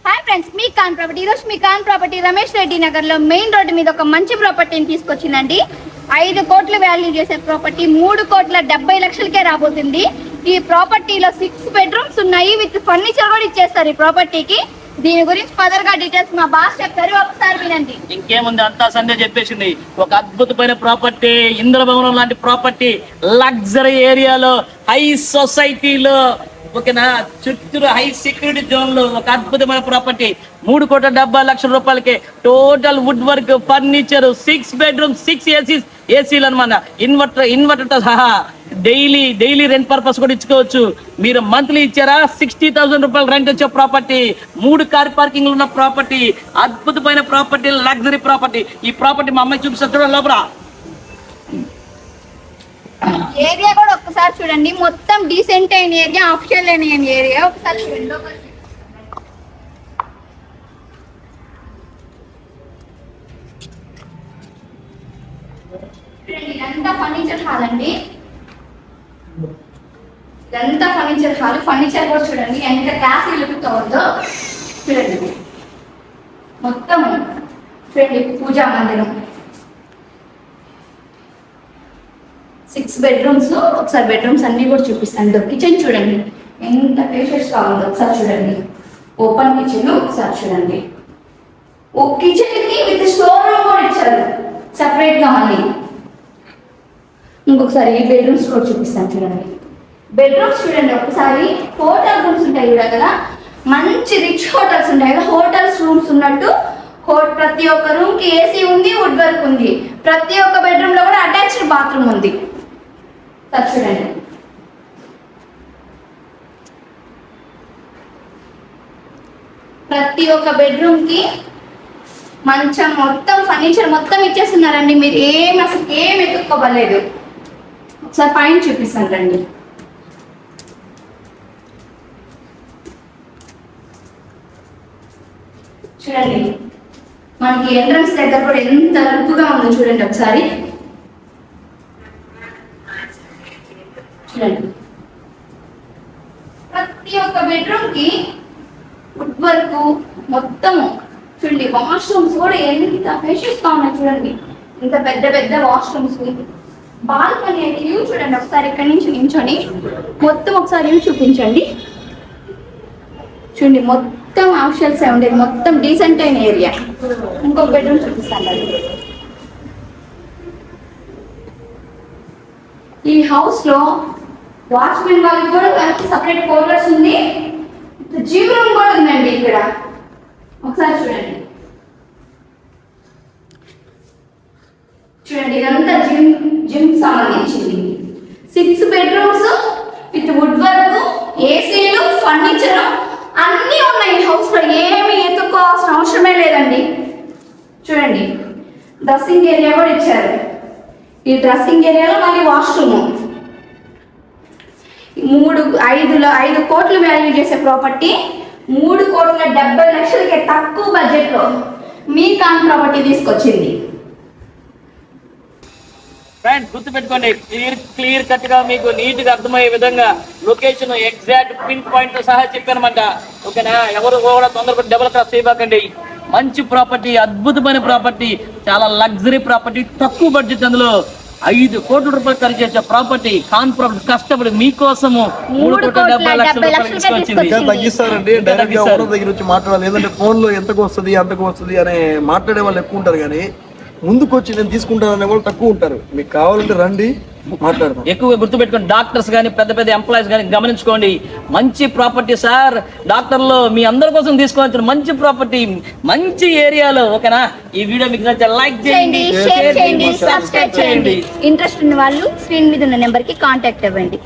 Hi friends, మీ కాన్ property. ఈరోజు మీ కాన్ property Ramesh Reddy Nagar లో main road మీద ఒక మంచి ప్రాపర్టీని తీసుకొచ్చిందండి. 5 కోట్ల వాల్యూ చేసే ప్రాపర్టీ 3,70,00,000కే రాబోతుంది. ఈ ప్రాపర్టీలో 6 బెడ్రూమ్స్ ఉన్నాయి, విత్ ఫర్నిచర్ కూడా ఇచ్చేస్తారు ఈ ప్రాపర్టీకి. దీని గురించి ఫర్దర్ గా డీటెయిల్స్ మా బాస్ చెప్తారు, ఒకసారి వినండి. ఇంకేముంది, అంతా సందే చెప్పేసింది. ఒక అద్భుతమైన ప్రాపర్టీ, ఇంద్రభవనం లాంటి ప్రాపర్టీ, లగ్జరీ ఏరియాలో, హై సొసైటీలో, ఓకేనా, చుట్టూరు హై సెక్యూరిటీ జోన్ లో ఒక అద్భుతమైన ప్రాపర్టీ 3,70,00,000 రూపాయలకి. Total wood work, furniture, 6 bedroom, 6 ఏసీలు అనమాట. ఇన్వర్టర్ తో సహా డైలీ రెంట్ పర్పస్ కూడా ఇచ్చుకోవచ్చు. మీరు మంత్లీ ఇచ్చారా 60,000 రూపాయలు రెంట్ వచ్చే ప్రాపర్టీ, 3 కార్ పార్కింగ్ ఉన్న ప్రాపర్టీ, అద్భుతమైన ప్రాపర్టీ, లగ్జరీ ప్రాపర్టీ. ఈ ప్రాపర్టీ మా అమ్మాయి చూపిస్తారు లోపల. ఏరియా కూడా ఒక్కసారి చూడండి, మొత్తం డీసెంట్ అయిన ఏరియా, ఆఫిషియల్ అయిన ఏరియా. ఒకసారి చూడండి. ఇదంతా ఫర్నిచర్ హాల్ అండి. ఇదంతా ఫర్నిచర్ హాల్. ఫర్నిచర్ కూడా చూడండి ఎంత క్లాసీ లుక్ తో ఉందో చూడండి. మొత్తం చూడండి, పూజా మందిరం, 6 బెడ్రూమ్స్. ఒకసారి బెడ్రూమ్స్ అన్ని కూడా చూపిస్తాను. కిచెన్ చూడండి ఎంత పేషెన్స్ గా ఉందో ఒకసారి చూడండి. ఓపెన్ కిచెన్ ఒకసారి చూడండి. ఓ కిచెన్ కి విత్ స్టోర్ రూమ్ కూడా ఇచ్చారు సెపరేట్ గా. మళ్ళీ ఇంకొకసారి ఈ బెడ్రూమ్స్ కూడా చూపిస్తాను చూడండి. బెడ్రూమ్స్ చూడండి ఒకసారి. హోటల్ రూమ్స్ ఉంటాయి కదా, మంచి రిచ్ హోటల్స్ ఉంటాయి కదా, హోటల్స్ రూమ్స్ ఉన్నట్టు. ప్రతి ఒక్క రూమ్ కి ఏసీ ఉంది, వుడ్ వర్క్ ఉంది. ప్రతి ఒక్క బెడ్రూమ్ లో కూడా అటాచ్డ్ బాత్రూమ్ ఉంది. చూడండి. ప్రతి ఒక్క బెడ్రూమ్ కి మంచం, మొత్తం ఫర్నిచర్ మొత్తం ఇచ్చేస్తున్నారండి. మీరు అసలు ఏం ఎత్తుక్కోవలేదు. ఒకసారి పైన చూపిస్తాను రండి. చూడండి, మనకి ఎంట్రన్స్ దగ్గర కూడా ఎంత లుక్గా ఉందో చూడండి ఒకసారి. చూడండి, ప్రతి ఒక్క బెడ్రూమ్ కి వుడ్ వర్క్ మొత్తం. చూడండి, వాష్రూమ్స్ కూడా ఎంత ఫెషియస్ గా ఉన్నాయి చూడండి. ఇంత పెద్ద పెద్ద వాష్రూమ్స్. బాల్కనీ అయితే వ్యూ చూడండి ఒకసారి. ఇక్కడి నుంచి నించొని మొత్తం ఒకసారి వ్యూ చూపించండి. చూడండి, మొత్తం ఆఫిషియల్స్ ఉండేది, మొత్తం డీసెంట్ అయిన ఏరియా. ఇంకొక బెడ్రూమ్ చూపిస్తాను. ఈ హౌస్ లో వాచ్మెన్ వాళ్ళకి కూడా సపరేట్ క్వార్టర్స్ ఉంది, జిమ్ రూమ్ కూడా ఉందండి ఇక్కడ. ఒకసారి చూడండి. చూడండి, ఇదంతా జిమ్ సంబంధించింది. 6 బెడ్రూమ్స్ విత్ వుడ్ వర్క్, ఏసీలు, ఫర్నిచర్ అన్నీ ఉన్నాయి ఈ హౌస్ లో. ఏమి ఎత్తుక్కోవాల్సిన అవసరమే లేదండి. చూడండి, డ్రెస్సింగ్ ఏరియా కూడా ఇచ్చారు. ఈ డ్రెస్సింగ్ ఏరియాలో మళ్ళీ వాష్రూమ్. 5 కోట్లు వాల్యూ చేసే ప్రాపర్టీ 3,70,00,000కి తక్కువ బడ్జెట్ లో మీ కాన్ ప్రాపర్టీ తీసుకొచ్చింది. ఫ్రెండ్స్ గుర్తుపెట్టుకోండి, క్లియర్ కట్ గా మీకు నీట్ గా అర్థమయ్యే విధంగా లొకేషన్ ఎగ్జాక్ట్ పిన్ పాయింట్ తో సహా చెప్పానమాట. ఓకేనా, ఎవరు కూడా తొందరగా డబుల్ క్రాస్ చేయబాకండి. మంచి ప్రాపర్టీ, అద్భుతమైన ప్రాపర్టీ, చాలా లగ్జరీ ప్రాపర్టీ, తక్కువ బడ్జెట్. అందులో 5 కోట్ల రూపాయలు ఖర్చు చేసే ప్రాపర్టీ కాన్ ప్రాపర్టీ కష్టపడి మీకోసము 3,70,00,000 తీసుకొచ్చింది. తగ్గిస్తారండి, డైరెక్ట్ గా ఓనర్ దగ్గర వచ్చి మాట్లాడాలి. లేదంటే ఫోన్ లో ఎంతకు వస్తుంది అంతకు వస్తుంది అని మాట్లాడే వాళ్ళు ఎక్కువ ఉంటారు, కానీ ముందుకు వచ్చి నేను తీసుకుంటాననే వాళ్ళు తక్కువ ఉంటారు. మీకు కావాలంటే రండి, మాట్లాడదాం. ఎక్కువగా గుర్తుపెట్టుకోండి, డాక్టర్స్ కానీ పెద్ద పెద్ద ఎంప్లాయీస్ కానీ గమనించుకోండి. మంచి ప్రాపర్టీ సార్, డాక్టర్లు మీ అందరి కోసం తీసుకోవచ్చు. మంచి ప్రాపర్టీ, మంచి ఏరియాలో. ఓకేనా, ఈ వీడియో మీకు నచ్చితే లైక్ చేయండి, షేర్ చేయండి, సబ్స్క్రైబ్ చేయండి. ఇంట్రెస్ట్ ఉన్న వాళ్ళు స్క్రీన్ మీద ఉన్న నెంబర్ కి కాంటాక్ట్ అవ్వండి.